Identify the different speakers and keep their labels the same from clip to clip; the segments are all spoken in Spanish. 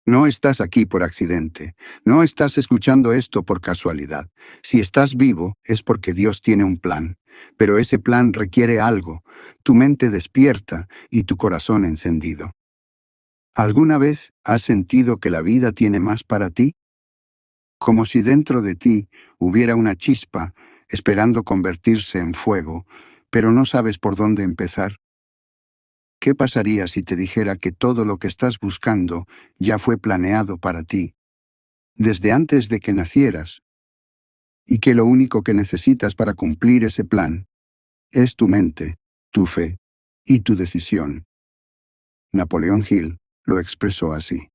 Speaker 1: No estás aquí por accidente. No estás escuchando esto por casualidad. Si estás vivo, es porque Dios tiene un plan. Pero ese plan requiere algo, tu mente despierta y tu corazón encendido. ¿Alguna vez has sentido que la vida tiene más para ti? Como si dentro de ti hubiera una chispa esperando convertirse en fuego, pero no sabes por dónde empezar. ¿Qué pasaría si te dijera que todo lo que estás buscando ya fue planeado para ti, desde antes de que nacieras, y que lo único que necesitas para cumplir ese plan es tu mente, tu fe y tu decisión? Napoleón Hill lo expresó así.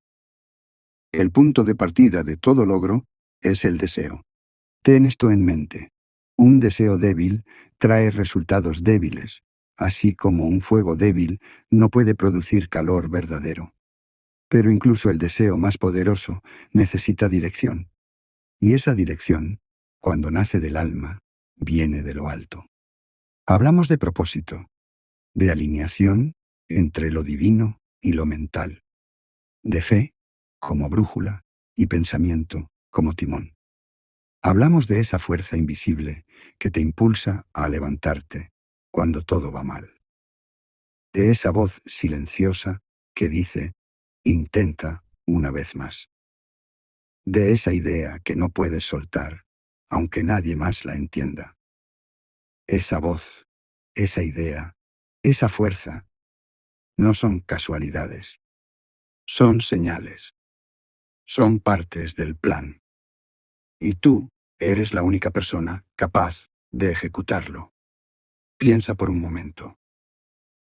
Speaker 1: El punto de partida de todo logro es el deseo. Ten esto en mente. Un deseo débil trae resultados débiles, así como un fuego débil no puede producir calor verdadero. Pero incluso el deseo más poderoso necesita dirección. Y esa dirección, cuando nace del alma, viene de lo alto. Hablamos de propósito, de alineación entre lo divino y lo mental, de fe como brújula y pensamiento como timón. Hablamos de esa fuerza invisible que te impulsa a levantarte cuando todo va mal. De esa voz silenciosa que dice, intenta una vez más. De esa idea que no puedes soltar, aunque nadie más la entienda. Esa voz, esa idea, esa fuerza, no son casualidades. Son señales. Son partes del plan. Y tú eres la única persona capaz de ejecutarlo. Piensa por un momento.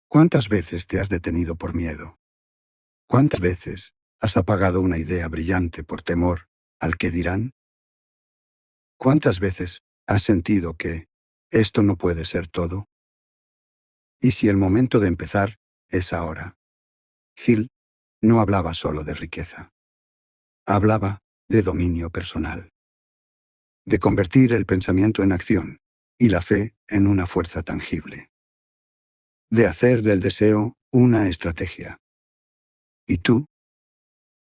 Speaker 1: ¿Cuántas veces te has detenido por miedo? ¿Cuántas veces has apagado una idea brillante por temor al que dirán? ¿Cuántas veces has sentido que esto no puede ser todo? ¿Y si el momento de empezar es ahora? Hill no hablaba solo de riqueza. Hablaba de dominio personal, de convertir el pensamiento en acción y la fe en una fuerza tangible, de hacer del deseo una estrategia. ¿Y tú?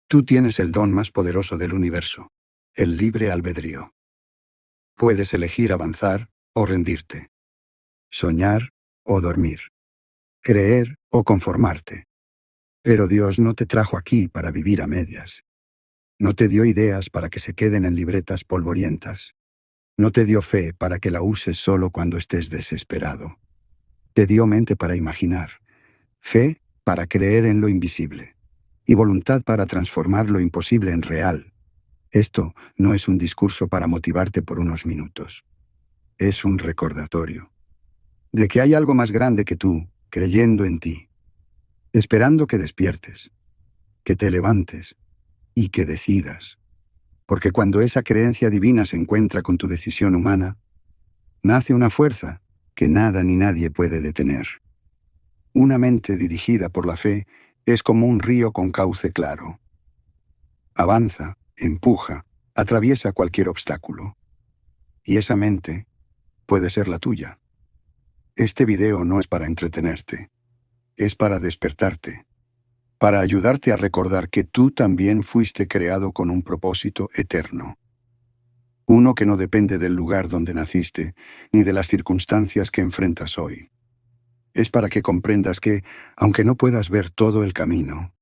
Speaker 1: Tú tienes el don más poderoso del universo, el libre albedrío. Puedes elegir avanzar o rendirte, soñar o dormir, creer o conformarte. Pero Dios no te trajo aquí para vivir a medias. No te dio ideas para que se queden en libretas polvorientas. No te dio fe para que la uses solo cuando estés desesperado. Te dio mente para imaginar, fe para creer en lo invisible, y voluntad para transformar lo imposible en real. Esto no es un discurso para motivarte por unos minutos. Es un recordatorio de que hay algo más grande que tú, creyendo en ti, esperando que despiertes, que te levantes y que decidas. Porque cuando esa creencia divina se encuentra con tu decisión humana, nace una fuerza que nada ni nadie puede detener. Una mente dirigida por la fe es como un río con cauce claro. Avanza, empuja, atraviesa cualquier obstáculo. Y esa mente puede ser la tuya. Este video no es para entretenerte, es para despertarte, para ayudarte a recordar que tú también fuiste creado con un propósito eterno. Uno que no depende del lugar donde naciste, ni de las circunstancias que enfrentas hoy. Es para que comprendas que, aunque no puedas ver todo el camino,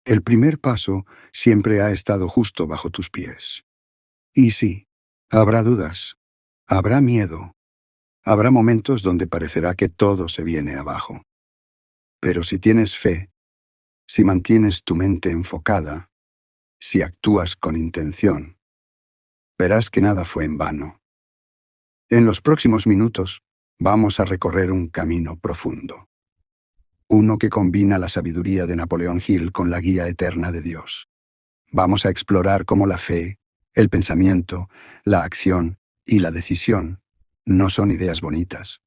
Speaker 1: el primer paso siempre ha estado justo bajo tus pies. Y sí, habrá dudas, habrá miedo, habrá momentos donde parecerá que todo se viene abajo. Pero si tienes fe, si mantienes tu mente enfocada, si actúas con intención, verás que nada fue en vano. En los próximos minutos, vamos a recorrer un camino profundo. Uno que combina la sabiduría de Napoleón Hill con la guía eterna de Dios. Vamos a explorar cómo la fe, el pensamiento, la acción y la decisión no son ideas bonitas,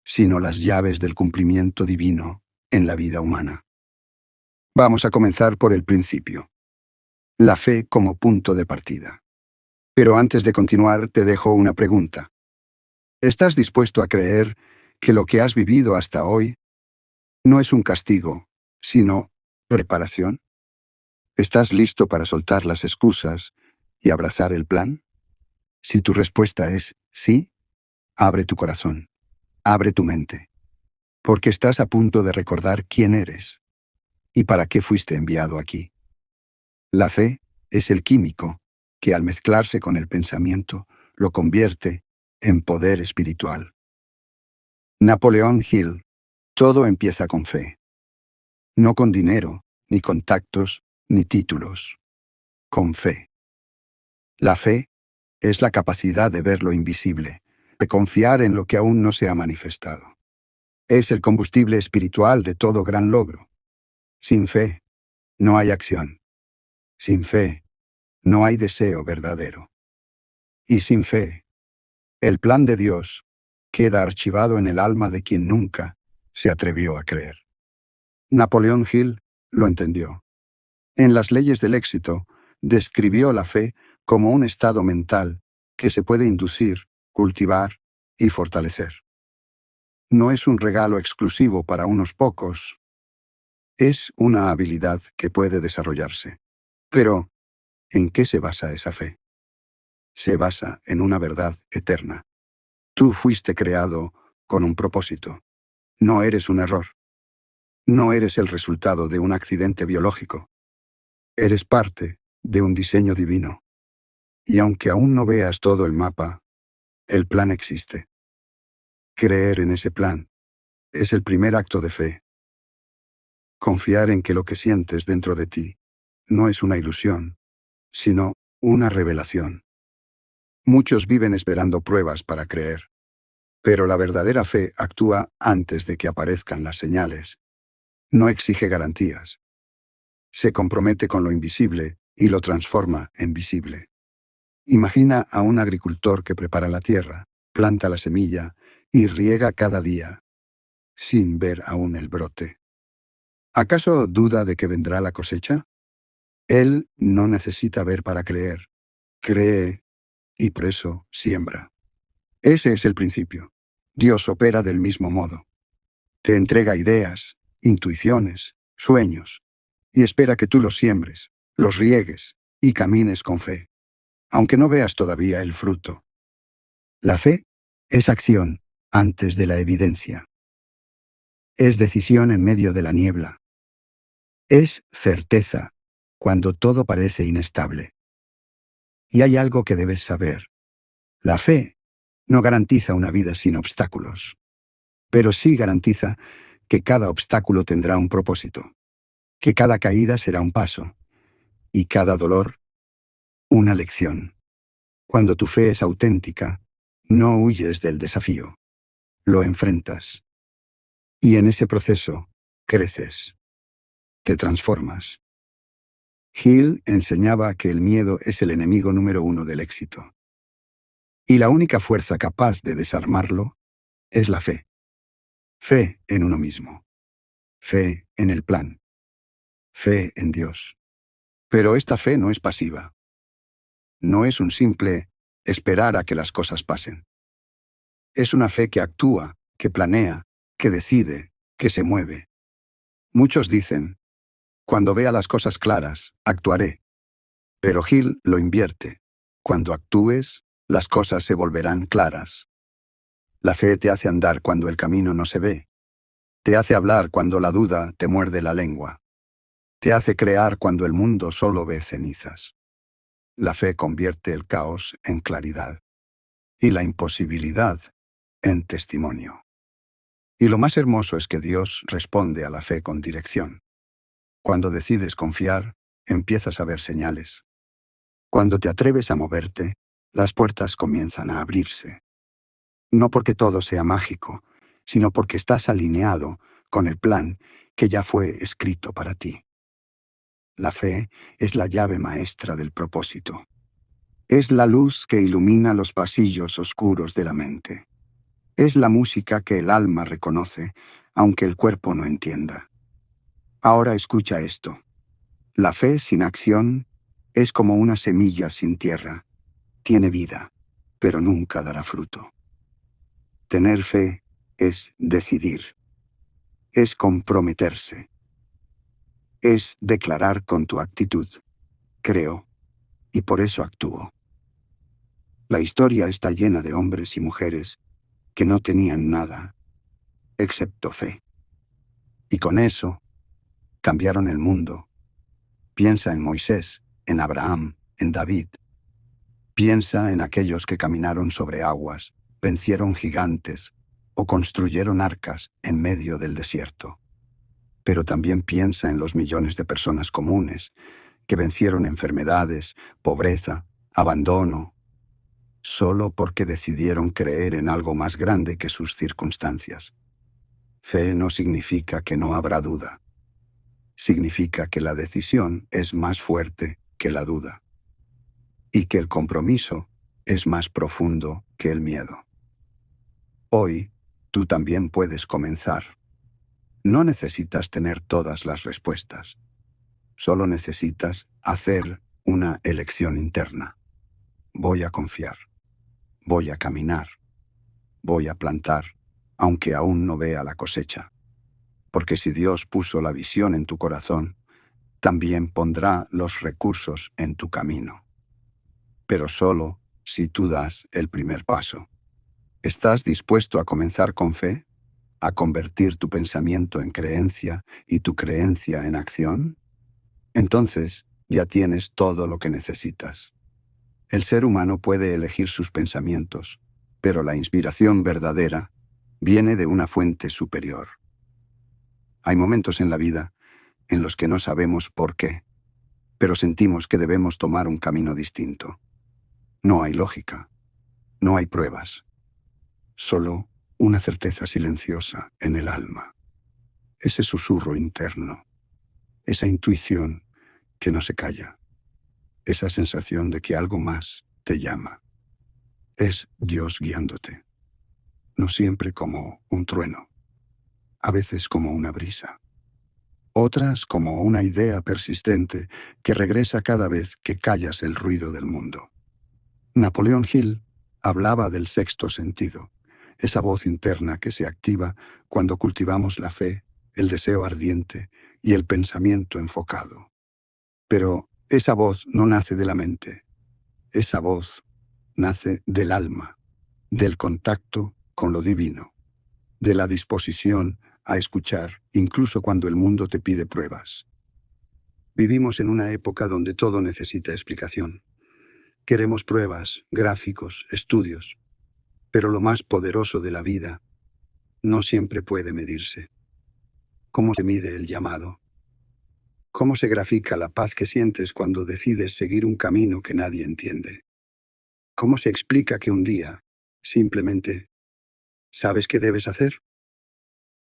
Speaker 1: sino las llaves del cumplimiento divino en la vida humana. Vamos a comenzar por el principio. La fe como punto de partida. Pero antes de continuar, te dejo una pregunta. ¿Estás dispuesto a creer que lo que has vivido hasta hoy no es un castigo, sino preparación? ¿Estás listo para soltar las excusas y abrazar el plan? Si tu respuesta es sí, abre tu corazón, abre tu mente, porque estás a punto de recordar quién eres y para qué fuiste enviado aquí. La fe es el químico que al mezclarse con el pensamiento lo convierte en poder espiritual. Napoleón Hill, todo empieza con fe, no con dinero, ni contactos, ni títulos, con fe. La fe es la capacidad de ver lo invisible, de confiar en lo que aún no se ha manifestado. Es el combustible espiritual de todo gran logro. Sin fe, no hay acción. Sin fe, no hay deseo verdadero. Y sin fe, el plan de Dios queda archivado en el alma de quien nunca se atrevió a creer. Napoleón Hill lo entendió. En las leyes del éxito, describió la fe como un estado mental que se puede inducir, cultivar y fortalecer. No es un regalo exclusivo para unos pocos, es una habilidad que puede desarrollarse. Pero, ¿en qué se basa esa fe? Se basa en una verdad eterna. Tú fuiste creado con un propósito. No eres un error. No eres el resultado de un accidente biológico. Eres parte de un diseño divino. Y aunque aún no veas todo el mapa, el plan existe. Creer en ese plan es el primer acto de fe. Confiar en que lo que sientes dentro de ti no es una ilusión, sino una revelación. Muchos viven esperando pruebas para creer, pero la verdadera fe actúa antes de que aparezcan las señales. No exige garantías. Se compromete con lo invisible y lo transforma en visible. Imagina a un agricultor que prepara la tierra, planta la semilla y riega cada día, sin ver aún el brote. ¿Acaso duda de que vendrá la cosecha? Él no necesita ver para creer. Cree y por eso siembra. Ese es el principio. Dios opera del mismo modo. Te entrega ideas, intuiciones, sueños, y espera que tú los siembres, los riegues y camines con fe, aunque no veas todavía el fruto. La fe es acción antes de la evidencia. Es decisión en medio de la niebla. Es certeza cuando todo parece inestable. Y hay algo que debes saber. La fe no garantiza una vida sin obstáculos, pero sí garantiza que cada obstáculo tendrá un propósito, que cada caída será un paso y cada dolor una lección. Cuando tu fe es auténtica, no huyes del desafío, lo enfrentas. Y en ese proceso creces, te transformas. Hill enseñaba que el miedo es el enemigo número uno del éxito. Y la única fuerza capaz de desarmarlo es la fe. Fe en uno mismo. Fe en el plan. Fe en Dios. Pero esta fe no es pasiva. No es un simple esperar a que las cosas pasen. Es una fe que actúa, que planea, que decide, que se mueve. Muchos dicen, cuando vea las cosas claras, actuaré. Pero Hill lo invierte. Cuando actúes, las cosas se volverán claras. La fe te hace andar cuando el camino no se ve. Te hace hablar cuando la duda te muerde la lengua. Te hace crear cuando el mundo solo ve cenizas. La fe convierte el caos en claridad y la imposibilidad en testimonio. Y lo más hermoso es que Dios responde a la fe con dirección. Cuando decides confiar, empiezas a ver señales. Cuando te atreves a moverte, las puertas comienzan a abrirse. No porque todo sea mágico, sino porque estás alineado con el plan que ya fue escrito para ti. La fe es la llave maestra del propósito. Es la luz que ilumina los pasillos oscuros de la mente. Es la música que el alma reconoce, aunque el cuerpo no entienda. Ahora escucha esto. La fe sin acción es como una semilla sin tierra. Tiene vida, pero nunca dará fruto. Tener fe es decidir. Es comprometerse. Es declarar con tu actitud. Creo, y por eso actúo. La historia está llena de hombres y mujeres que no tenían nada, excepto fe. Y con eso, cambiaron el mundo. Piensa en Moisés, en Abraham, en David. Piensa en aquellos que caminaron sobre aguas, vencieron gigantes o construyeron arcas en medio del desierto. Pero también piensa en los millones de personas comunes que vencieron enfermedades, pobreza, abandono, solo porque decidieron creer en algo más grande que sus circunstancias. Fe no significa que no habrá duda. Significa que la decisión es más fuerte que la duda y que el compromiso es más profundo que el miedo. Hoy, tú también puedes comenzar. No necesitas tener todas las respuestas. Solo necesitas hacer una elección interna. Voy a confiar. Voy a caminar. Voy a plantar, aunque aún no vea la cosecha. Porque si Dios puso la visión en tu corazón, también pondrá los recursos en tu camino. Pero solo si tú das el primer paso. ¿Estás dispuesto a comenzar con fe? ¿A convertir tu pensamiento en creencia y tu creencia en acción? Entonces, ya tienes todo lo que necesitas. El ser humano puede elegir sus pensamientos, pero la inspiración verdadera viene de una fuente superior. Hay momentos en la vida en los que no sabemos por qué, pero sentimos que debemos tomar un camino distinto. No hay lógica, no hay pruebas, solo una certeza silenciosa en el alma. Ese susurro interno, esa intuición que no se calla, esa sensación de que algo más te llama. Es Dios guiándote, no siempre como un trueno, a veces como una brisa, otras como una idea persistente que regresa cada vez que callas el ruido del mundo. Napoleón Hill hablaba del sexto sentido, esa voz interna que se activa cuando cultivamos la fe, el deseo ardiente y el pensamiento enfocado. Pero esa voz no nace de la mente. Esa voz nace del alma, del contacto con lo divino, de la disposición a escuchar incluso cuando el mundo te pide pruebas. Vivimos en una época donde todo necesita explicación. Queremos pruebas, gráficos, estudios. Pero lo más poderoso de la vida no siempre puede medirse. ¿Cómo se mide el llamado? ¿Cómo se grafica la paz que sientes cuando decides seguir un camino que nadie entiende? ¿Cómo se explica que un día, simplemente, sabes qué debes hacer?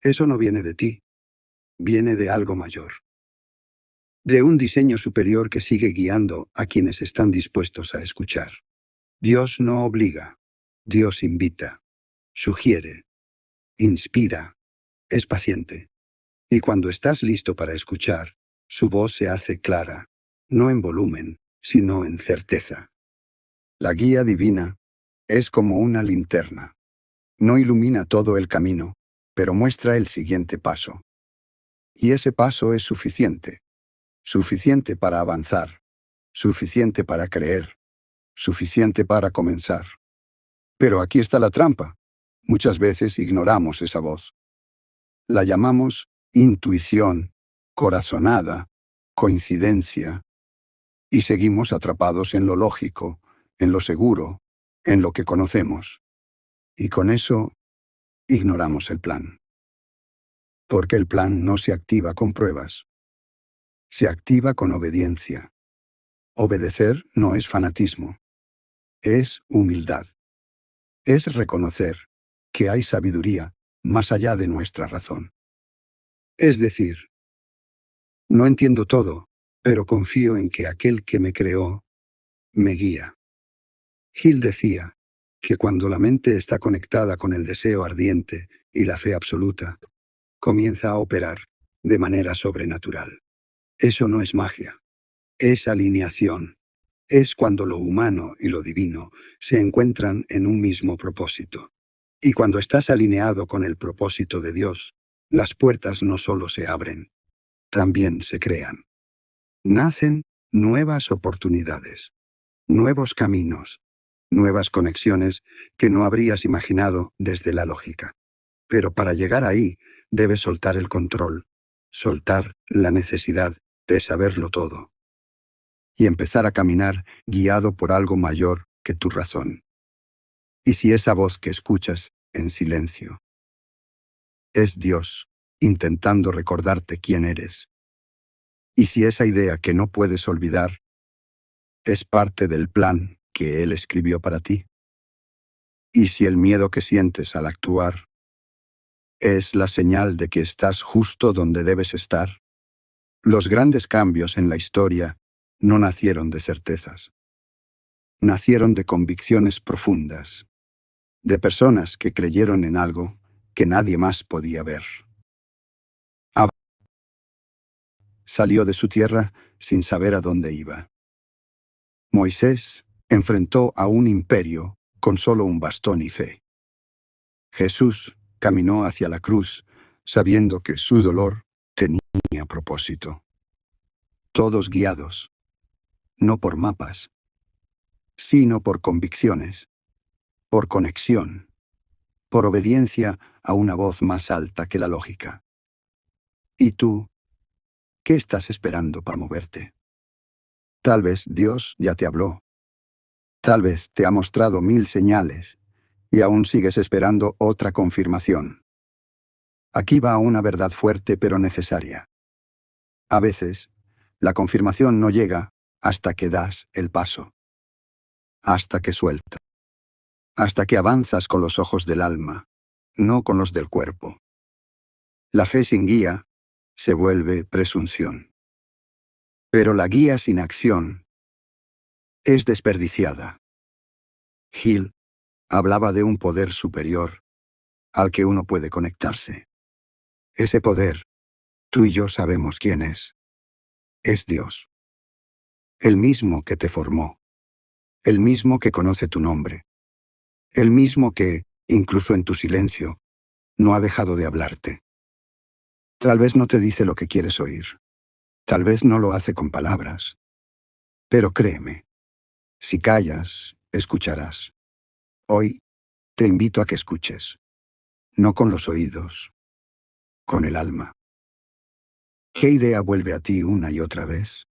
Speaker 1: Eso no viene de ti, viene de algo mayor. De un diseño superior que sigue guiando a quienes están dispuestos a escuchar. Dios no obliga, Dios invita, sugiere, inspira, es paciente. Y cuando estás listo para escuchar, su voz se hace clara, no en volumen, sino en certeza. La guía divina es como una linterna. No ilumina todo el camino, pero muestra el siguiente paso. Y ese paso es suficiente. Suficiente para avanzar. Suficiente para creer. Suficiente para comenzar. Pero aquí está la trampa. Muchas veces ignoramos esa voz. La llamamos intuición, corazonada, coincidencia, y seguimos atrapados en lo lógico, en lo seguro, en lo que conocemos. Y con eso, ignoramos el plan. Porque el plan no se activa con pruebas. Se activa con obediencia. Obedecer no es fanatismo. Es humildad. Es reconocer que hay sabiduría más allá de nuestra razón. Es decir, no entiendo todo, pero confío en que aquel que me creó me guía. Hill decía que cuando la mente está conectada con el deseo ardiente y la fe absoluta, comienza a operar de manera sobrenatural. Eso no es magia, es alineación. Es cuando lo humano y lo divino se encuentran en un mismo propósito. Y cuando estás alineado con el propósito de Dios, las puertas no solo se abren, también se crean. Nacen nuevas oportunidades, nuevos caminos, nuevas conexiones que no habrías imaginado desde la lógica. Pero para llegar ahí, debes soltar el control, soltar la necesidad de saberlo todo y empezar a caminar guiado por algo mayor que tu razón. Y si esa voz que escuchas en silencio es Dios intentando recordarte quién eres, y si esa idea que no puedes olvidar es parte del plan que Él escribió para ti, y si el miedo que sientes al actuar es la señal de que estás justo donde debes estar, los grandes cambios en la historia no nacieron de certezas. Nacieron de convicciones profundas, de personas que creyeron en algo que nadie más podía ver. Abraham salió de su tierra sin saber a dónde iba. Moisés enfrentó a un imperio con solo un bastón y fe. Jesús caminó hacia la cruz sabiendo que su dolor tenía propósito. Todos guiados, no por mapas, sino por convicciones, por conexión, por obediencia a una voz más alta que la lógica. ¿Y tú? ¿Qué estás esperando para moverte? Tal vez Dios ya te habló. Tal vez te ha mostrado 1000 señales y aún sigues esperando otra confirmación. Aquí va una verdad fuerte pero necesaria. A veces, la confirmación no llega hasta que das el paso, hasta que sueltas, hasta que avanzas con los ojos del alma, no con los del cuerpo. La fe sin guía se vuelve presunción. Pero la guía sin acción es desperdiciada. Hill hablaba de un poder superior al que uno puede conectarse. Ese poder, tú y yo sabemos quién es Dios. El mismo que te formó, el mismo que conoce tu nombre, el mismo que, incluso en tu silencio, no ha dejado de hablarte. Tal vez no te dice lo que quieres oír, tal vez no lo hace con palabras, pero créeme, si callas, escucharás. Hoy te invito a que escuches, no con los oídos, con el alma. ¿Qué idea vuelve a ti una y otra vez?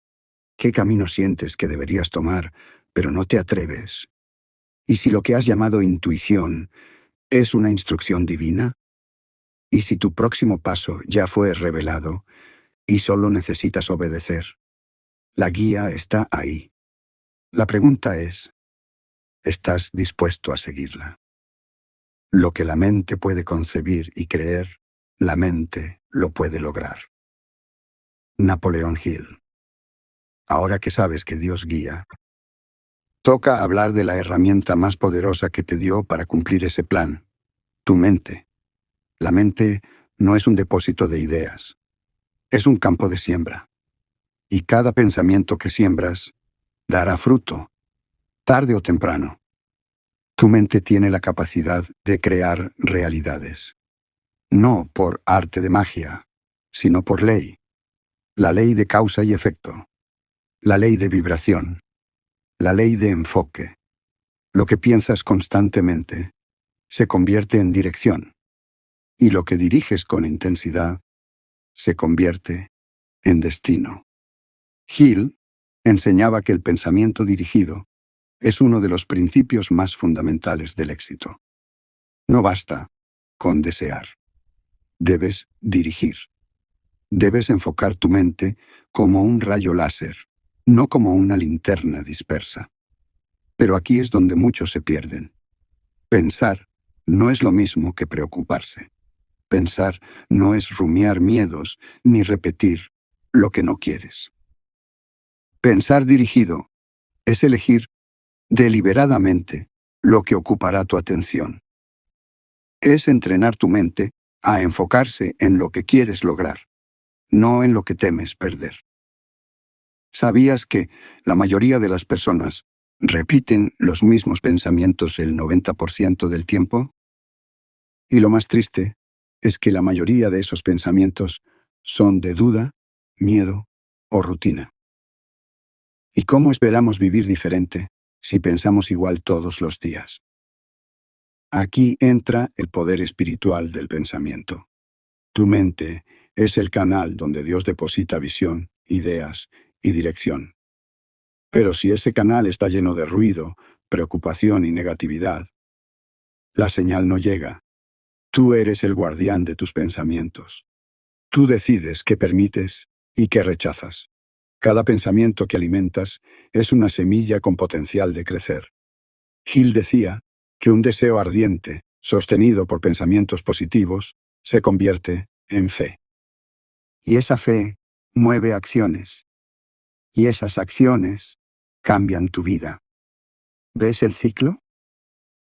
Speaker 1: ¿Qué camino sientes que deberías tomar, pero no te atreves? ¿Y si lo que has llamado intuición es una instrucción divina? ¿Y si tu próximo paso ya fue revelado y solo necesitas obedecer? La guía está ahí. La pregunta es, ¿estás dispuesto a seguirla? Lo que la mente puede concebir y creer, la mente lo puede lograr. Napoleón Hill. Ahora que sabes que Dios guía, toca hablar de la herramienta más poderosa que te dio para cumplir ese plan, tu mente. La mente no es un depósito de ideas, es un campo de siembra. Y cada pensamiento que siembras dará fruto, tarde o temprano. Tu mente tiene la capacidad de crear realidades, no por arte de magia, sino por ley. La ley de causa y efecto, la ley de vibración, la ley de enfoque. Lo que piensas constantemente se convierte en dirección, y lo que diriges con intensidad se convierte en destino. Hill enseñaba que el pensamiento dirigido es uno de los principios más fundamentales del éxito. No basta con desear. Debes dirigir. Debes enfocar tu mente como un rayo láser, no como una linterna dispersa. Pero aquí es donde muchos se pierden. Pensar no es lo mismo que preocuparse. Pensar no es rumiar miedos ni repetir lo que no quieres. Pensar dirigido es elegir deliberadamente lo que ocupará tu atención. Es entrenar tu mente a enfocarse en lo que quieres lograr, no en lo que temes perder. ¿Sabías que la mayoría de las personas repiten los mismos pensamientos el 90% del tiempo? Y lo más triste es que la mayoría de esos pensamientos son de duda, miedo o rutina. ¿Y cómo esperamos vivir diferente si pensamos igual todos los días? Aquí entra el poder espiritual del pensamiento. Tu mente es el canal donde Dios deposita visión, ideas y dirección. Pero si ese canal está lleno de ruido, preocupación y negatividad, la señal no llega. Tú eres el guardián de tus pensamientos. Tú decides qué permites y qué rechazas. Cada pensamiento que alimentas es una semilla con potencial de crecer. Hill decía que un deseo ardiente, sostenido por pensamientos positivos, se convierte en fe. Y esa fe mueve acciones. Y esas acciones cambian tu vida. ¿Ves el ciclo?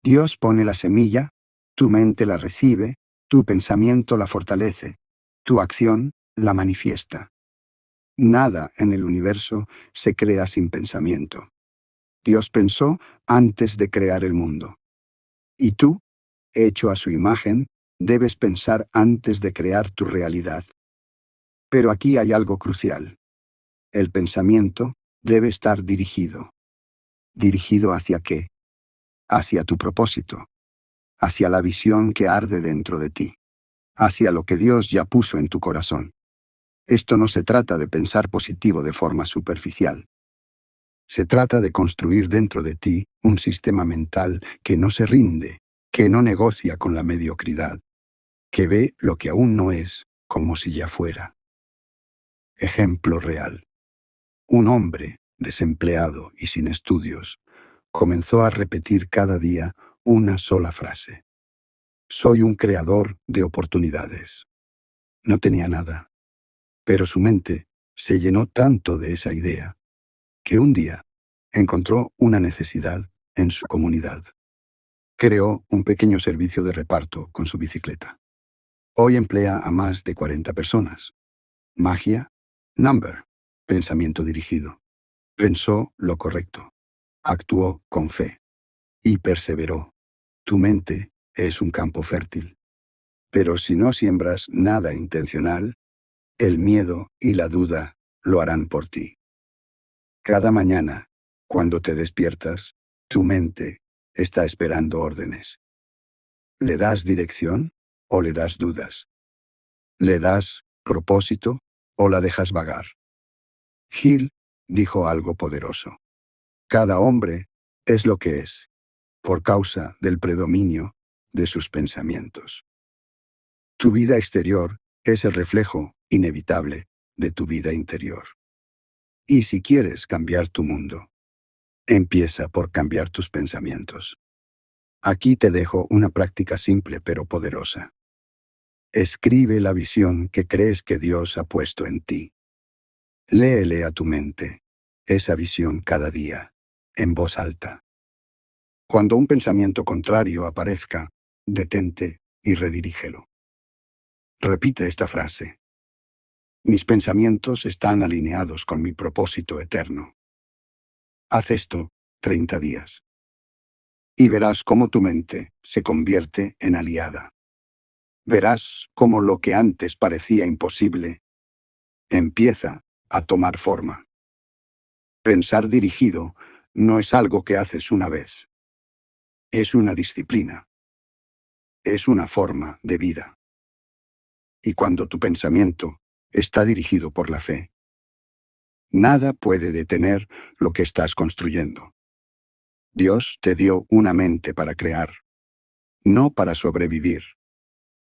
Speaker 1: Dios pone la semilla, tu mente la recibe, tu pensamiento la fortalece, tu acción la manifiesta. Nada en el universo se crea sin pensamiento. Dios pensó antes de crear el mundo. Y tú, hecho a su imagen, debes pensar antes de crear tu realidad. Pero aquí hay algo crucial. El pensamiento debe estar dirigido. ¿Dirigido hacia qué? Hacia tu propósito, hacia la visión que arde dentro de ti, hacia lo que Dios ya puso en tu corazón. Esto no se trata de pensar positivo de forma superficial. Se trata de construir dentro de ti un sistema mental que no se rinde, que no negocia con la mediocridad, que ve lo que aún no es como si ya fuera. Ejemplo real. Un hombre, desempleado y sin estudios, comenzó a repetir cada día una sola frase. Soy un creador de oportunidades. No tenía nada, pero su mente se llenó tanto de esa idea que un día encontró una necesidad en su comunidad. Creó un pequeño servicio de reparto con su bicicleta. Hoy emplea a más de 40 personas. Magia, number, pensamiento dirigido. Pensó lo correcto, actuó con fe y perseveró. Tu mente es un campo fértil. Pero si no siembras nada intencional, el miedo y la duda lo harán por ti. Cada mañana, cuando te despiertas, tu mente está esperando órdenes. ¿Le das dirección o le das dudas? ¿Le das propósito o la dejas vagar? Hill dijo algo poderoso. Cada hombre es lo que es, por causa del predominio de sus pensamientos. Tu vida exterior es el reflejo inevitable de tu vida interior. Y si quieres cambiar tu mundo, empieza por cambiar tus pensamientos. Aquí te dejo una práctica simple pero poderosa. Escribe la visión que crees que Dios ha puesto en ti. Léele a tu mente esa visión cada día, en voz alta. Cuando un pensamiento contrario aparezca, detente y redirígelo. Repite esta frase. Mis pensamientos están alineados con mi propósito eterno. Haz esto 30 días. Y verás cómo tu mente se convierte en aliada. Verás cómo lo que antes parecía imposible empieza a tomar forma. Pensar dirigido no es algo que haces una vez. Es una disciplina. Es una forma de vida. Y cuando tu pensamiento está dirigido por la fe, nada puede detener lo que estás construyendo. Dios te dio una mente para crear, no para sobrevivir.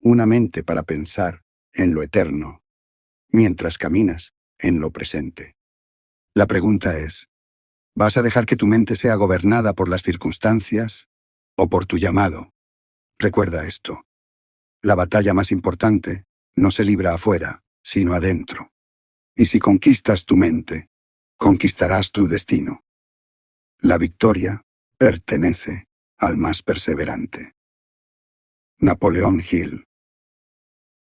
Speaker 1: Una mente para pensar en lo eterno, mientras caminas en lo presente. La pregunta es, ¿vas a dejar que tu mente sea gobernada por las circunstancias o por tu llamado? Recuerda esto. La batalla más importante no se libra afuera, sino adentro. Y si conquistas tu mente, conquistarás tu destino. La victoria pertenece al más perseverante. Napoleón Hill.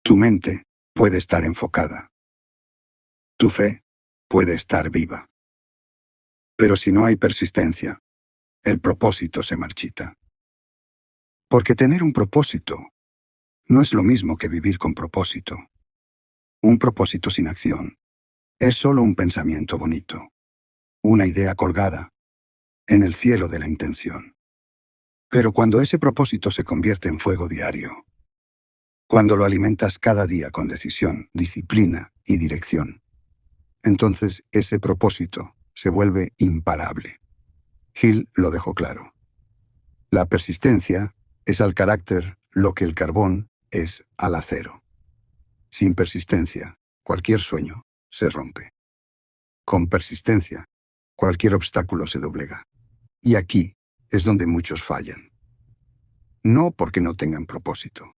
Speaker 1: Tu mente puede estar enfocada. Tu fe puede estar viva. Pero si no hay persistencia, el propósito se marchita. Porque tener un propósito no es lo mismo que vivir con propósito. Un propósito sin acción Es solo un pensamiento bonito, una idea colgada en el cielo de la intención. Pero cuando ese propósito se convierte en fuego diario, cuando lo alimentas cada día con decisión, disciplina y dirección, entonces ese propósito se vuelve imparable. Hill lo dejó claro. La persistencia es al carácter lo que el carbón es al acero. Sin persistencia, cualquier sueño se rompe. Con persistencia, cualquier obstáculo se doblega. Y aquí es donde muchos fallan. No porque no tengan propósito,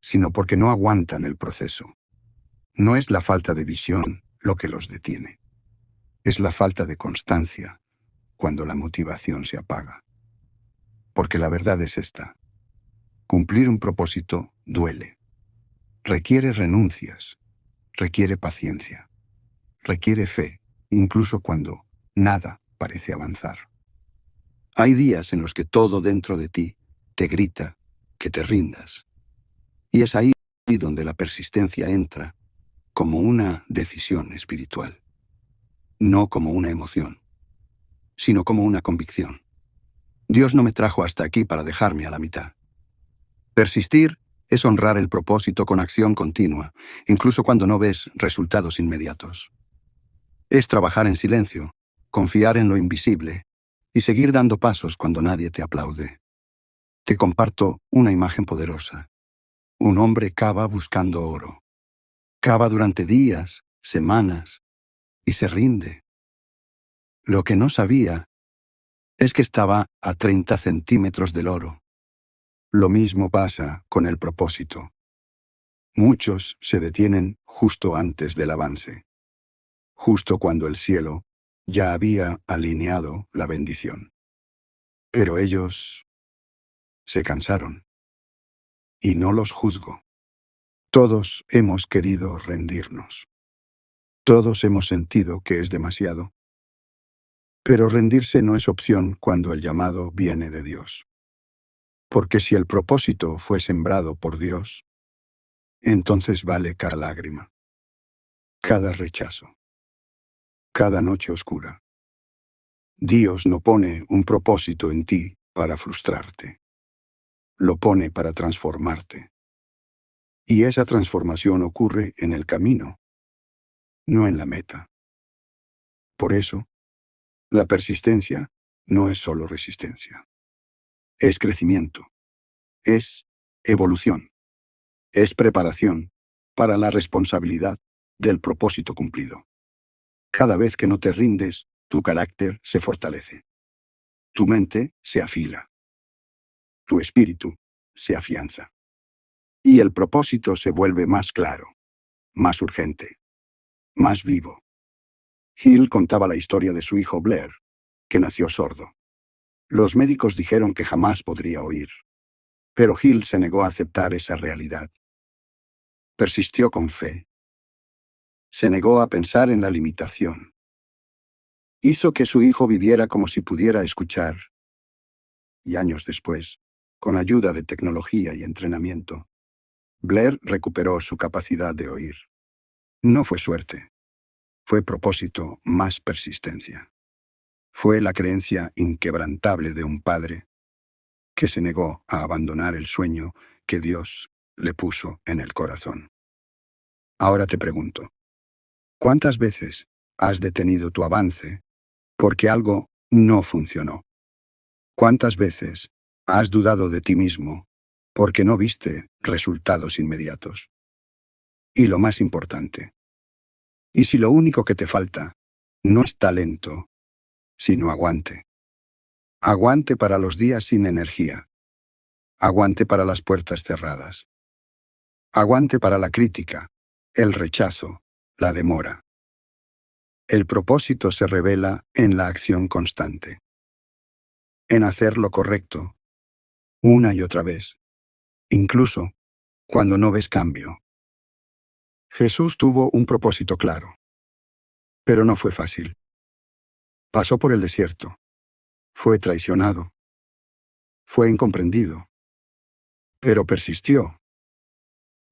Speaker 1: sino porque no aguantan el proceso. No es la falta de visión lo que los detiene. Es la falta de constancia cuando la motivación se apaga. Porque la verdad es esta. Cumplir un propósito duele. Requiere renuncias, requiere paciencia, requiere fe, incluso cuando nada parece avanzar. Hay días en los que todo dentro de ti te grita que te rindas. Y es ahí donde la persistencia entra como una decisión espiritual. No como una emoción, sino como una convicción. Dios no me trajo hasta aquí para dejarme a la mitad. Persistir es honrar el propósito con acción continua, incluso cuando no ves resultados inmediatos. Es trabajar en silencio, confiar en lo invisible y seguir dando pasos cuando nadie te aplaude. Te comparto una imagen poderosa. Un hombre cava buscando oro. Cava durante días, semanas, y se rinde. Lo que no sabía es que estaba a 30 centímetros del oro. Lo mismo pasa con el propósito. Muchos se detienen justo antes del avance, justo cuando el cielo ya había alineado la bendición. Pero ellos se cansaron. Y no los juzgo. Todos hemos querido rendirnos. Todos hemos sentido que es demasiado. Pero rendirse no es opción cuando el llamado viene de Dios. Porque si el propósito fue sembrado por Dios, entonces vale cada lágrima, cada rechazo, cada noche oscura. Dios no pone un propósito en ti para frustrarte. Lo pone para transformarte. Y esa transformación ocurre en el camino, no en la meta. Por eso, la persistencia no es solo resistencia. Es crecimiento. Es evolución. Es preparación para la responsabilidad del propósito cumplido. Cada vez que no te rindes, tu carácter se fortalece. Tu mente se afila. Tu espíritu se afianza. Y el propósito se vuelve más claro, más urgente, más vivo. Hill contaba la historia de su hijo Blair, que nació sordo. Los médicos dijeron que jamás podría oír. Pero Hill se negó a aceptar esa realidad. Persistió con fe. Se negó a pensar en la limitación. Hizo que su hijo viviera como si pudiera escuchar. Y años después, con ayuda de tecnología y entrenamiento, Blair recuperó su capacidad de oír. No fue suerte. Fue propósito más persistencia. Fue la creencia inquebrantable de un padre que se negó a abandonar el sueño que Dios le puso en el corazón. Ahora te pregunto, ¿cuántas veces has detenido tu avance porque algo no funcionó? ¿Cuántas veces has dudado de ti mismo porque no viste resultados inmediatos? Y lo más importante, ¿y si lo único que te falta no es talento, sino aguante? Aguante para los días sin energía. Aguante para las puertas cerradas. Aguante para la crítica, el rechazo, la demora. El propósito se revela en la acción constante. En hacer lo correcto, una y otra vez, incluso cuando no ves cambio. Jesús tuvo un propósito claro, pero no fue fácil. Pasó por el desierto, fue traicionado, fue incomprendido, pero persistió,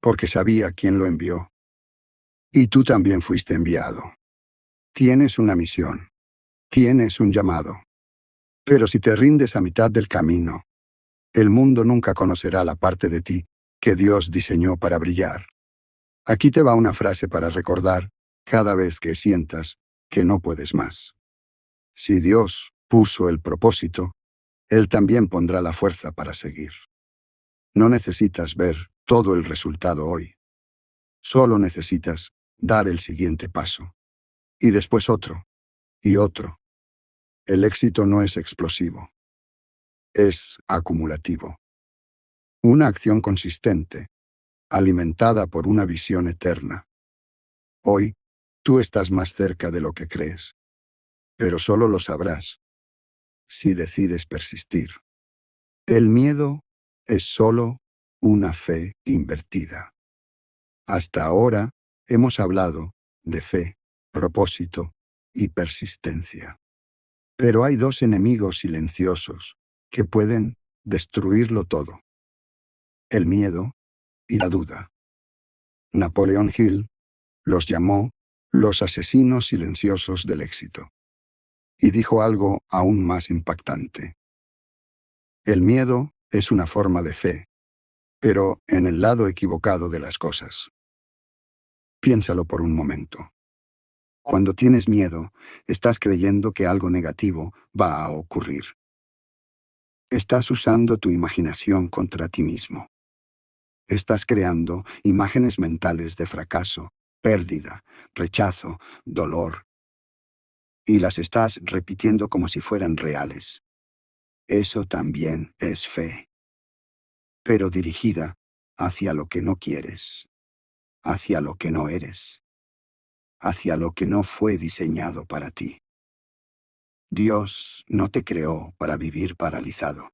Speaker 1: porque sabía quién lo envió. Y tú también fuiste enviado. Tienes una misión. Tienes un llamado. Pero si te rindes a mitad del camino, el mundo nunca conocerá la parte de ti que Dios diseñó para brillar. Aquí te va una frase para recordar cada vez que sientas que no puedes más. Si Dios puso el propósito, Él también pondrá la fuerza para seguir. No necesitas ver todo el resultado hoy. Solo necesitas dar el siguiente paso. Y después otro. Y otro. El éxito no es explosivo. Es acumulativo. Una acción consistente, alimentada por una visión eterna. Hoy, tú estás más cerca de lo que crees. Pero solo lo sabrás si decides persistir. El miedo es solo una fe invertida. Hasta ahora hemos hablado de fe, propósito y persistencia. Pero hay dos enemigos silenciosos que pueden destruirlo todo: el miedo y la duda. Napoleón Hill los llamó los asesinos silenciosos del éxito. Y dijo algo aún más impactante. El miedo es una forma de fe, pero en el lado equivocado de las cosas. Piénsalo por un momento. Cuando tienes miedo, estás creyendo que algo negativo va a ocurrir. Estás usando tu imaginación contra ti mismo. Estás creando imágenes mentales de fracaso, pérdida, rechazo, dolor, y las estás repitiendo como si fueran reales. Eso también es fe, pero dirigida hacia lo que no quieres, hacia lo que no eres, hacia lo que no fue diseñado para ti. Dios no te creó para vivir paralizado.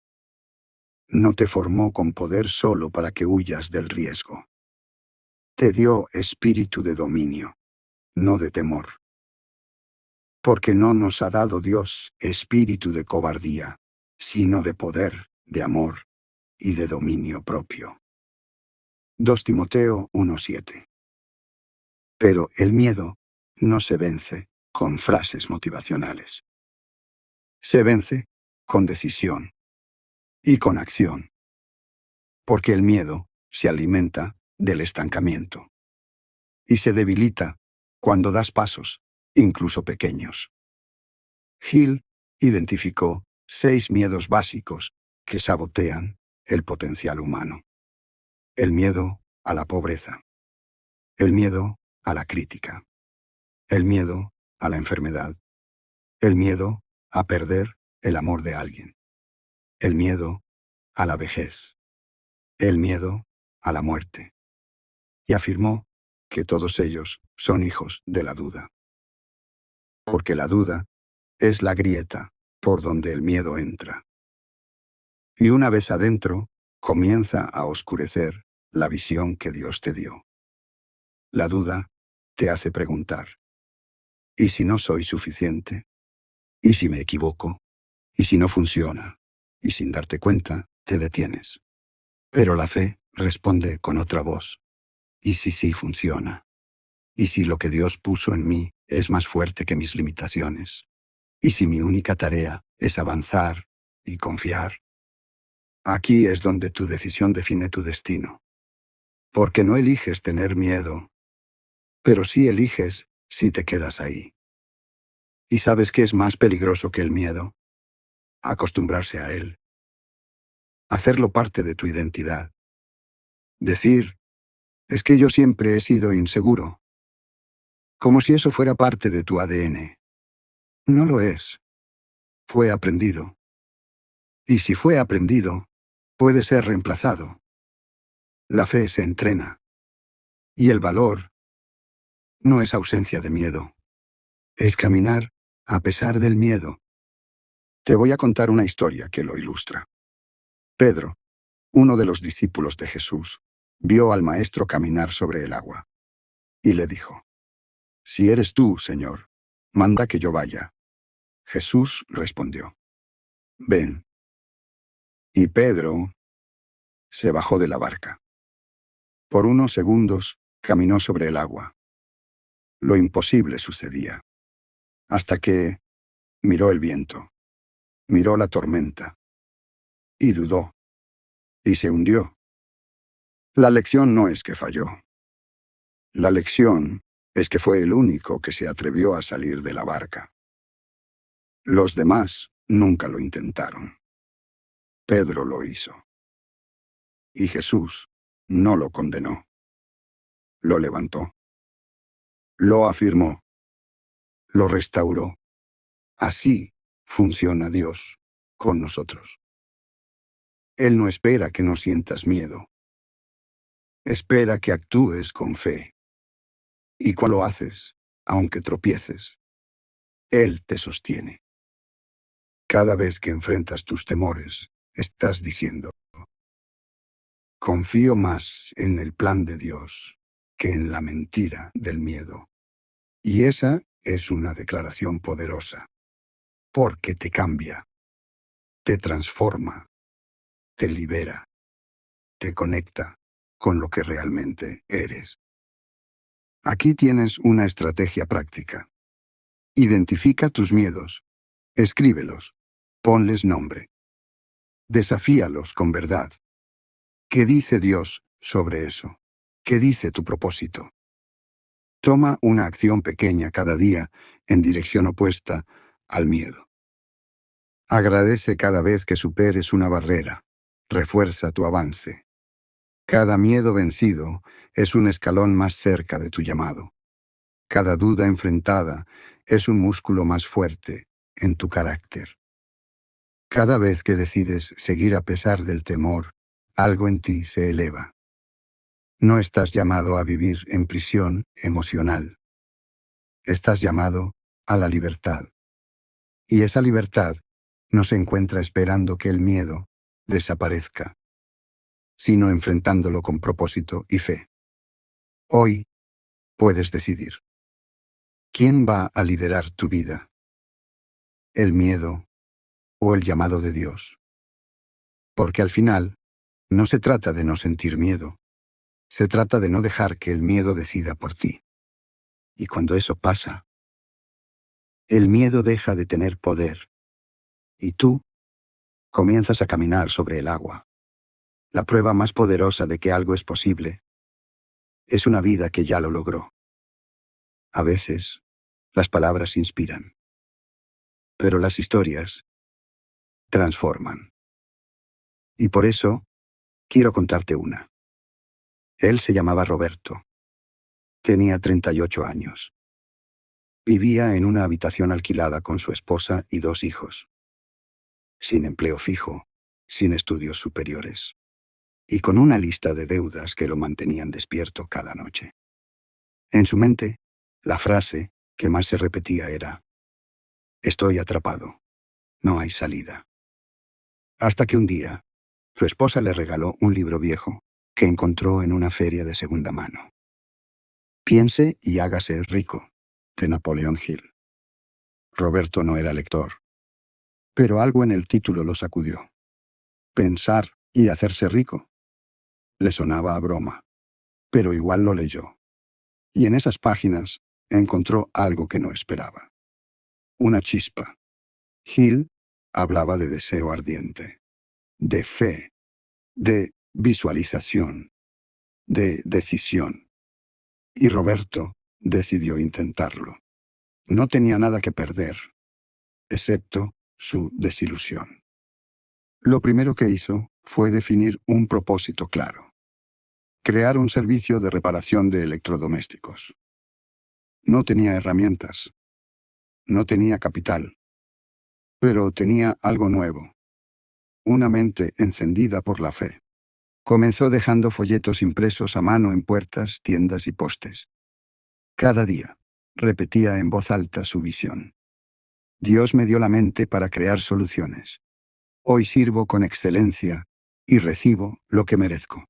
Speaker 1: No te formó con poder solo para que huyas del riesgo. Te dio espíritu de dominio, no de temor. Porque no nos ha dado Dios espíritu de cobardía, sino de poder, de amor y de dominio propio. 2 Timoteo 1:7. Pero el miedo no se vence con frases motivacionales. Se vence con decisión y con acción. Porque el miedo se alimenta del estancamiento y se debilita cuando das pasos, incluso pequeños. Hill identificó 6 miedos básicos que sabotean el potencial humano. El miedo a la pobreza. El miedo a la crítica. El miedo a la enfermedad. El miedo a perder el amor de alguien. El miedo a la vejez. El miedo a la muerte. Y afirmó que todos ellos son hijos de la duda. Porque la duda es la grieta por donde el miedo entra. Y una vez adentro, comienza a oscurecer la visión que Dios te dio. La duda te hace preguntar: ¿y si no soy suficiente? ¿Y si me equivoco? ¿Y si no funciona? Y sin darte cuenta, te detienes. Pero la fe responde con otra voz: ¿y si sí funciona? ¿Y si lo que Dios puso en mí es más fuerte que mis limitaciones? ¿Y si mi única tarea es avanzar y confiar? Aquí es donde tu decisión define tu destino. Porque no eliges tener miedo, pero sí eliges si te quedas ahí. ¿Y sabes qué es más peligroso que el miedo? Acostumbrarse a él. Hacerlo parte de tu identidad. Decir: es que yo siempre he sido inseguro. Como si eso fuera parte de tu ADN. No lo es. Fue aprendido. Y si fue aprendido, puede ser reemplazado. La fe se entrena. Y el valor no es ausencia de miedo. Es caminar a pesar del miedo. Te voy a contar una historia que lo ilustra. Pedro, uno de los discípulos de Jesús, vio al Maestro caminar sobre el agua. Y le dijo: si eres tú, Señor, manda que yo vaya. Jesús respondió: ven. Y Pedro se bajó de la barca. Por unos segundos caminó sobre el agua. Lo imposible sucedía. hasta que miró el viento, miró la tormenta, y dudó, y se hundió. La lección no es que falló. La lección es que fue el único que se atrevió a salir de la barca. Los demás nunca lo intentaron. Pedro lo hizo. Y Jesús no lo condenó. Lo levantó. Lo afirmó. Lo restauró. Así funciona Dios con nosotros. Él no espera que no sientas miedo. Espera que actúes con fe. Y cuando lo haces, aunque tropieces, Él te sostiene. Cada vez que enfrentas tus temores, estás diciendo, confío más en el plan de Dios que en la mentira del miedo. Y esa es una declaración poderosa, porque te cambia, te transforma, te libera, te conecta con lo que realmente eres. Aquí tienes una estrategia práctica. Identifica tus miedos, escríbelos, ponles nombre, desafíalos con verdad. ¿Qué dice Dios sobre eso? ¿Qué dice tu propósito? Toma una acción pequeña cada día en dirección opuesta al miedo. Agradece cada vez que superes una barrera. Refuerza tu avance. Cada miedo vencido es un escalón más cerca de tu llamado. Cada duda enfrentada es un músculo más fuerte en tu carácter. Cada vez que decides seguir a pesar del temor, algo en ti se eleva. No estás llamado a vivir en prisión emocional. Estás llamado a la libertad. Y esa libertad no se encuentra esperando que el miedo desaparezca, sino enfrentándolo con propósito y fe. Hoy puedes decidir. ¿Quién va a liderar tu vida? ¿El miedo o el llamado de Dios? Porque al final, no se trata de no sentir miedo. Se trata de no dejar que el miedo decida por ti. Y cuando eso pasa, el miedo deja de tener poder. Y tú comienzas a caminar sobre el agua. La prueba más poderosa de que algo es posible es una vida que ya lo logró. A veces, las palabras inspiran, pero las historias transforman. Y por eso, quiero contarte una. Él se llamaba Roberto. Tenía 38 años. Vivía en una habitación alquilada con su esposa y 2 hijos. Sin empleo fijo, sin estudios superiores. Y con una lista de deudas que lo mantenían despierto cada noche. En su mente, la frase que más se repetía era: estoy atrapado. No hay salida. Hasta que un día, su esposa le regaló un libro viejo que encontró en una feria de segunda mano. Piense y hágase rico, de Napoleón Hill. Roberto no era lector, pero algo en el título lo sacudió. Pensar y hacerse rico. Le sonaba a broma, pero igual lo leyó. Y en esas páginas encontró algo que no esperaba. Una chispa. Hill hablaba de deseo ardiente, de fe, de visualización, de decisión. Y Roberto decidió intentarlo. No tenía nada que perder, excepto su desilusión. Lo primero que hizo fue definir un propósito claro: crear un servicio de reparación de electrodomésticos. No tenía herramientas, no tenía capital, pero tenía algo nuevo: una mente encendida por la fe. Comenzó dejando folletos impresos a mano en puertas, tiendas y postes. Cada día, repetía en voz alta su visión. Dios me dio la mente para crear soluciones. Hoy sirvo con excelencia y recibo lo que merezco.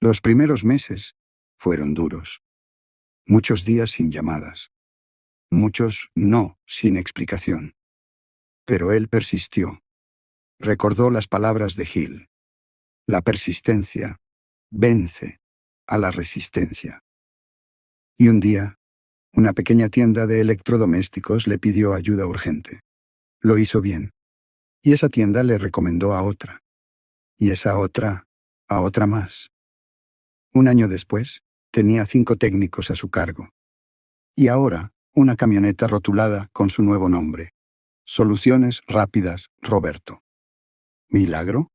Speaker 1: Los primeros meses fueron duros. Muchos días sin llamadas. Muchos no sin explicación. Pero él persistió. Recordó las palabras de Hill. La persistencia vence a la resistencia. Y un día, Una pequeña tienda de electrodomésticos le pidió ayuda urgente. Lo hizo bien. Y esa tienda le recomendó a otra. Y esa otra, a otra más. Un año después, tenía 5 técnicos a su cargo. Y ahora, una camioneta rotulada con su nuevo nombre. Soluciones rápidas, Roberto. ¿Milagro?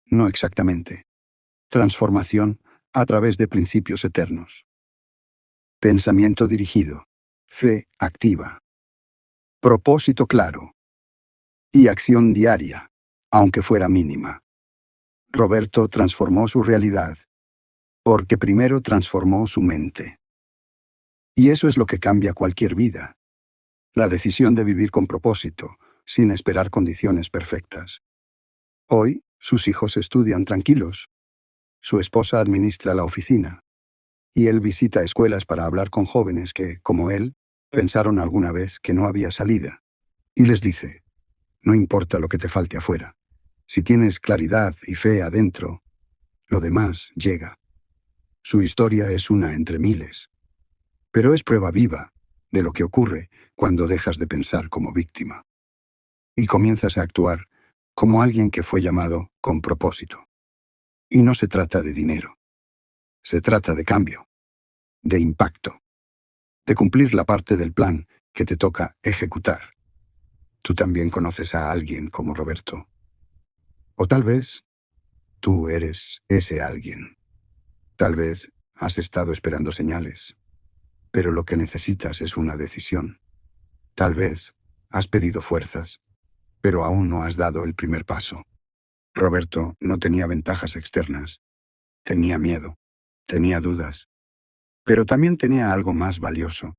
Speaker 1: No exactamente. Transformación a través de principios eternos. Pensamiento dirigido. Fe activa. Propósito claro. Y acción diaria, aunque fuera mínima. Roberto transformó su realidad, porque primero transformó su mente. Y eso es lo que cambia cualquier vida. La decisión de vivir con propósito, sin esperar condiciones perfectas. Hoy, sus hijos estudian tranquilos. Su esposa administra la oficina. Y él visita escuelas para hablar con jóvenes que, como él, pensaron alguna vez que no había salida. Y les dice, no importa lo que te falte afuera. Si tienes claridad y fe adentro, lo demás llega. Su historia es una entre miles. Pero es prueba viva de lo que ocurre cuando dejas de pensar como víctima. Y comienzas a actuar como alguien que fue llamado con propósito. Y no se trata de dinero. Se trata de cambio, de impacto, de cumplir la parte del plan que te toca ejecutar. Tú también conoces a alguien como Roberto. O tal vez tú eres ese alguien. Tal vez has estado esperando señales, pero lo que necesitas es una decisión. Tal vez has pedido fuerzas, pero aún no has dado el primer paso. Roberto no tenía ventajas externas. Tenía miedo, tenía dudas, pero también tenía algo más valioso.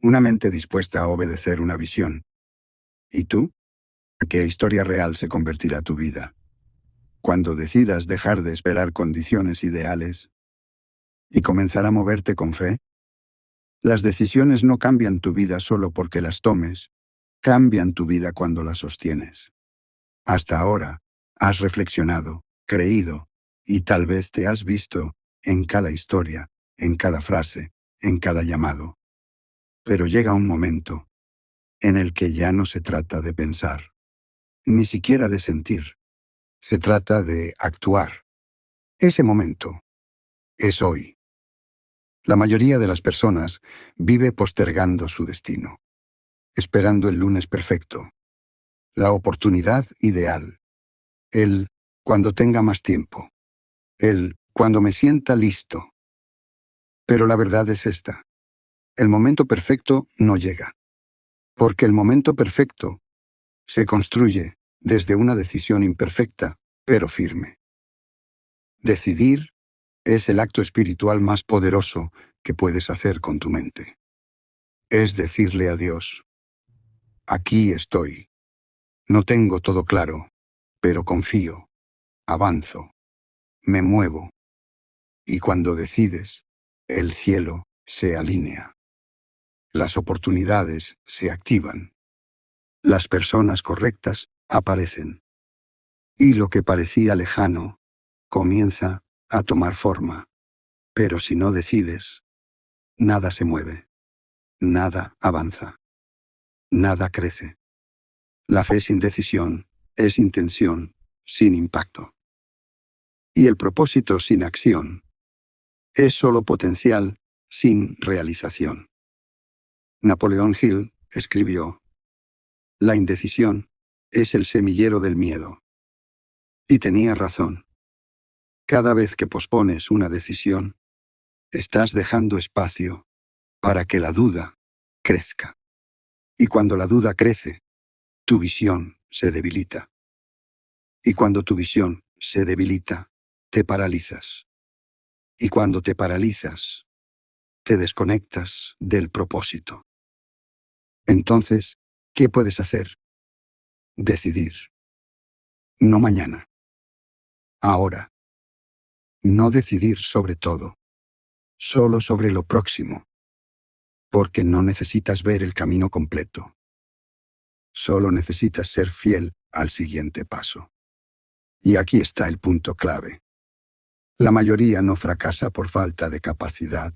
Speaker 1: Una mente dispuesta a obedecer una visión. ¿Y tú? ¿Qué historia real se convertirá tu vida? Cuando decidas dejar de esperar condiciones ideales y comenzar a moverte con fe. Las decisiones no cambian tu vida solo porque las tomes, cambian tu vida cuando las sostienes. Hasta ahora, has reflexionado, creído, y tal vez te has visto en cada historia, en cada frase, en cada llamado. Pero llega un momento en el que ya no se trata de pensar, ni siquiera de sentir. Se trata de actuar. Ese momento es hoy. La mayoría de las personas vive postergando su destino, esperando el lunes perfecto, la oportunidad ideal, el cuando tenga más tiempo, el cuando me sienta listo. Pero la verdad es esta: el momento perfecto no llega, porque el momento perfecto se construye desde una decisión imperfecta, pero firme. Decidir es el acto espiritual más poderoso que puedes hacer con tu mente. Es decirle a Dios, aquí estoy. No tengo todo claro, pero confío, avanzo, me muevo. Y cuando decides, el cielo se alinea. Las oportunidades se activan. Las personas correctas aparecen. Y lo que parecía lejano comienza a tomar forma. Pero si no decides, nada se mueve, nada avanza, nada crece. La fe sin decisión es intención sin impacto. Y el propósito sin acción es solo potencial sin realización. Napoleón Hill escribió, la indecisión es el semillero del miedo. Y tenía razón. Cada vez que pospones una decisión, estás dejando espacio para que la duda crezca. Y cuando la duda crece, tu visión se debilita. Y cuando tu visión se debilita, te paralizas. Y cuando te paralizas, te desconectas del propósito. Entonces, ¿qué puedes hacer? Decidir. No mañana. Ahora. No decidir sobre todo. Solo sobre lo próximo. Porque no necesitas ver el camino completo. Solo necesitas ser fiel al siguiente paso. Y aquí está el punto clave. La mayoría no fracasa por falta de capacidad.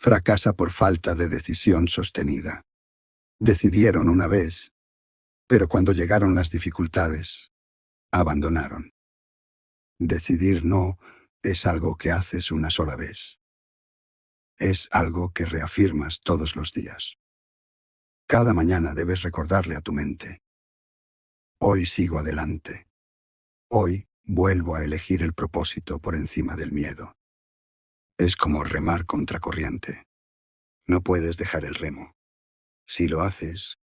Speaker 1: fracasa por falta de decisión sostenida. Decidieron una vez, pero cuando llegaron las dificultades, abandonaron. Decidir no es algo que haces una sola vez. Es algo que reafirmas todos los días. Cada mañana debes recordarle a tu mente: hoy sigo adelante. Hoy vuelvo a elegir el propósito por encima del miedo. Es como remar contracorriente. No puedes dejar el remo. Si lo haces,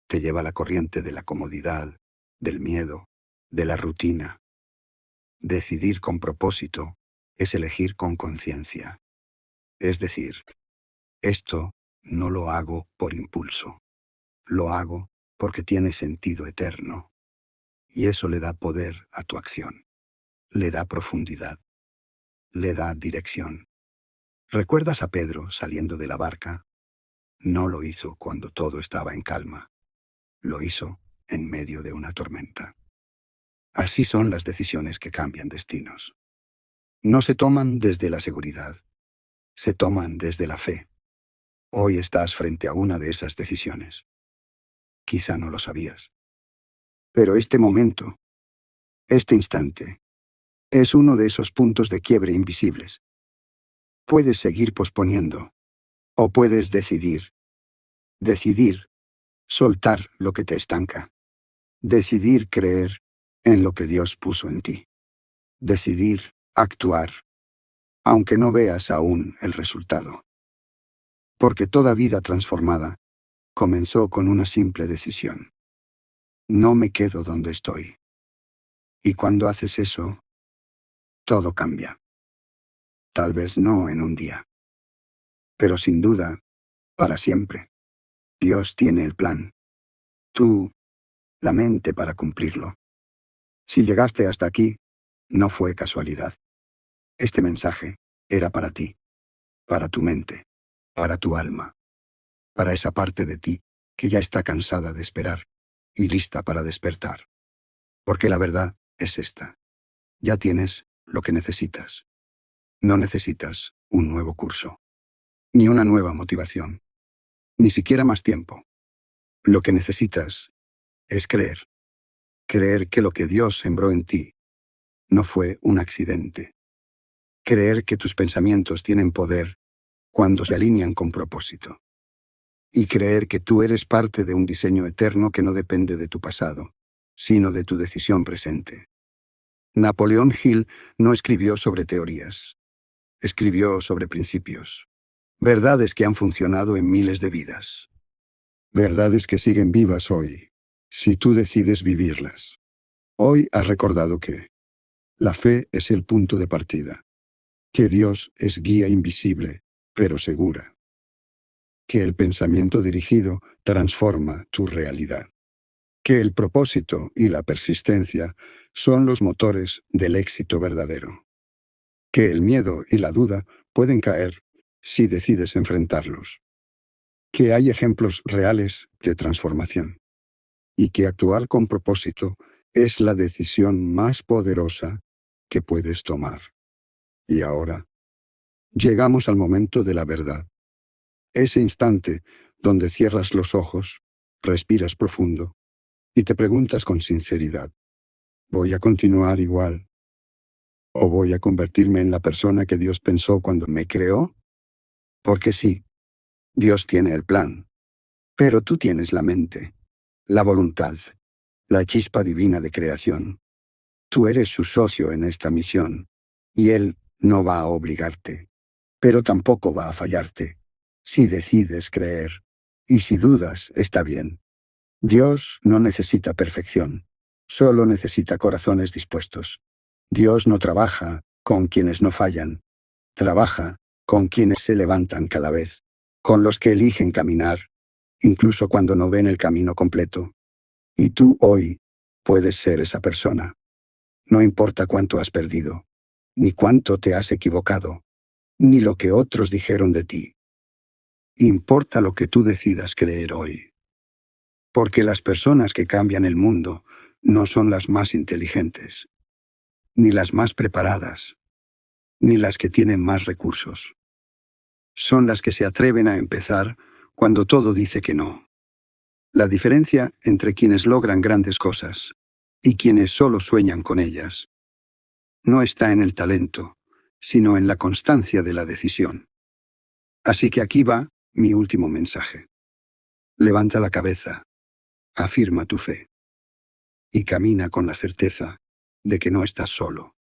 Speaker 1: te lleva la corriente de la comodidad, del miedo, de la rutina. Decidir con propósito es elegir con conciencia. Es decir, esto no lo hago por impulso. Lo hago porque tiene sentido eterno. Y eso le da poder a tu acción. Le da profundidad. Le da dirección. ¿Recuerdas a Pedro saliendo de la barca? No lo hizo cuando todo estaba en calma. Lo hizo en medio de una tormenta. Así son las decisiones que cambian destinos. No se toman desde la seguridad, se toman desde la fe. Hoy estás frente a una de esas decisiones. Quizá no lo sabías. Pero este momento, este instante, es uno de esos puntos de quiebre invisibles. Puedes seguir posponiendo, o puedes decidir. Decidir soltar lo que te estanca. Decidir creer en lo que Dios puso en ti. Decidir actuar, aunque no veas aún el resultado. Porque toda vida transformada comenzó con una simple decisión. No me quedo donde estoy. Y cuando haces eso, todo cambia. Tal vez no en un día, pero sin duda, para siempre. Dios tiene el plan. Tú, la mente para cumplirlo. Si llegaste hasta aquí, no fue casualidad. Este mensaje era para ti, para tu mente, para tu alma, para esa parte de ti que ya está cansada de esperar y lista para despertar. Porque la verdad es esta. Ya tienes lo que necesitas. No necesitas un nuevo curso, ni una nueva motivación, ni siquiera más tiempo. Lo que necesitas es creer. Creer que lo que Dios sembró en ti no fue un accidente. Creer que tus pensamientos tienen poder cuando se alinean con propósito. Y creer que tú eres parte de un diseño eterno que no depende de tu pasado, sino de tu decisión presente. Napoleón Hill no escribió sobre teorías. Escribió sobre principios. Verdades que han funcionado en miles de vidas. Verdades que siguen vivas hoy, si tú decides vivirlas. Hoy has recordado que la fe es el punto de partida. Que Dios es guía invisible, pero segura. Que el pensamiento dirigido transforma tu realidad. Que el propósito y la persistencia son los motores del éxito verdadero. Que el miedo y la duda pueden caer si decides enfrentarlos. Que hay ejemplos reales de transformación. Y que actuar con propósito es la decisión más poderosa que puedes tomar. Y ahora, llegamos al momento de la verdad. Ese instante donde cierras los ojos, respiras profundo y te preguntas con sinceridad: ¿voy a continuar igual? ¿O voy a convertirme en la persona que Dios pensó cuando me creó? Porque sí, Dios tiene el plan, pero tú tienes la mente, la voluntad, la chispa divina de creación. Tú eres su socio en esta misión, y Él no va a obligarte, pero tampoco va a fallarte, si decides creer. Y si dudas, está bien. Dios no necesita perfección, solo necesita corazones dispuestos. Dios no trabaja con quienes no fallan, trabaja con quienes se levantan cada vez, con los que eligen caminar, incluso cuando no ven el camino completo. Y tú hoy puedes ser esa persona. No importa cuánto has perdido, ni cuánto te has equivocado, ni lo que otros dijeron de ti. Importa lo que tú decidas creer hoy. Porque las personas que cambian el mundo no son las más inteligentes, ni las más preparadas, ni las que tienen más recursos. son las que se atreven a empezar cuando todo dice que no. La diferencia entre quienes logran grandes cosas y quienes solo sueñan con ellas no está en el talento, sino en la constancia de la decisión. Así que aquí va mi último mensaje. Levanta la cabeza, afirma tu fe y camina con la certeza de que no estás solo.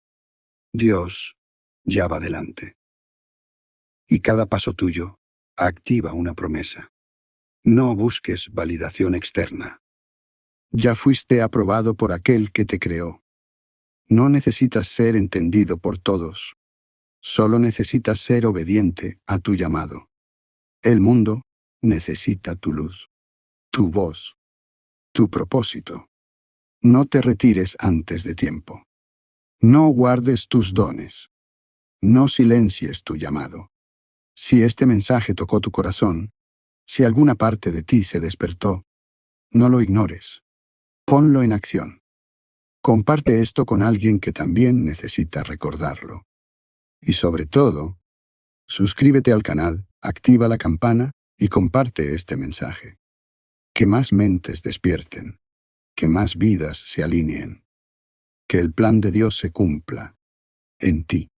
Speaker 1: Dios ya va delante. Y cada paso tuyo activa una promesa. No busques validación externa. Ya fuiste aprobado por aquel que te creó. No necesitas ser entendido por todos. Solo necesitas ser obediente a tu llamado. El mundo necesita tu luz, tu voz, tu propósito. No te retires antes de tiempo. No guardes tus dones. No silencies tu llamado. Si este mensaje tocó tu corazón, si alguna parte de ti se despertó, no lo ignores. Ponlo en acción. Comparte esto con alguien que también necesita recordarlo. Y sobre todo, suscríbete al canal, activa la campana y comparte este mensaje. Que más mentes despierten, que más vidas se alineen, que el plan de Dios se cumpla en ti.